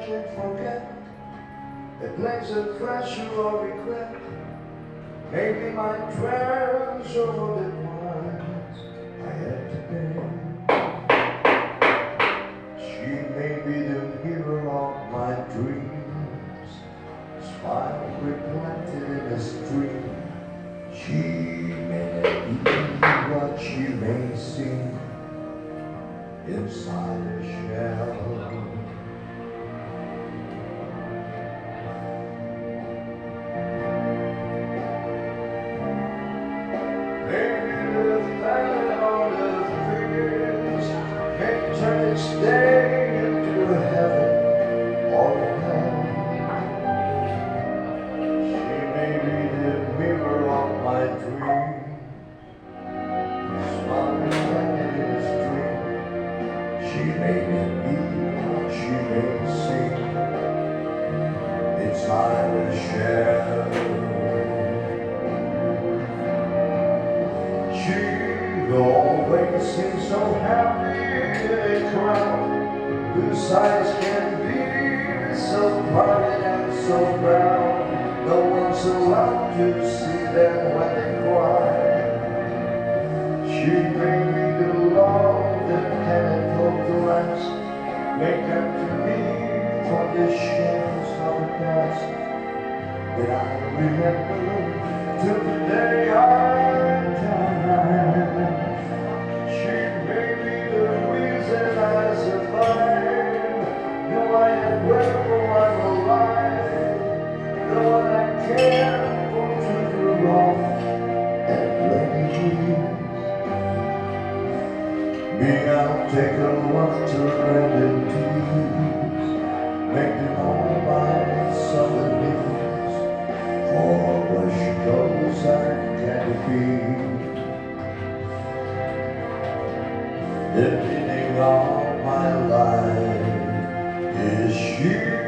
can't forget. The pleasant pleasure or regret. Maybe my treasure or the price I had to pay. She may be the hero of my dreams, smile reflected in a stream. She may not be what she may seem inside a shell. Stay into heaven or hell. She may be the mirror of my dream, smile reflected in a stream. She may be what she may seem inside a shell. She always seems so happy in a crowd whose eyes can be so private and so proud. No one's allowed to see them when they cry. She may be the love that cannot hope to last, make up to me for the shames of the past that I remember till the day I die. I'll take a walk to red and tears, make them all by summer leaves. For where she goes I can't be. The meaning of my life is she.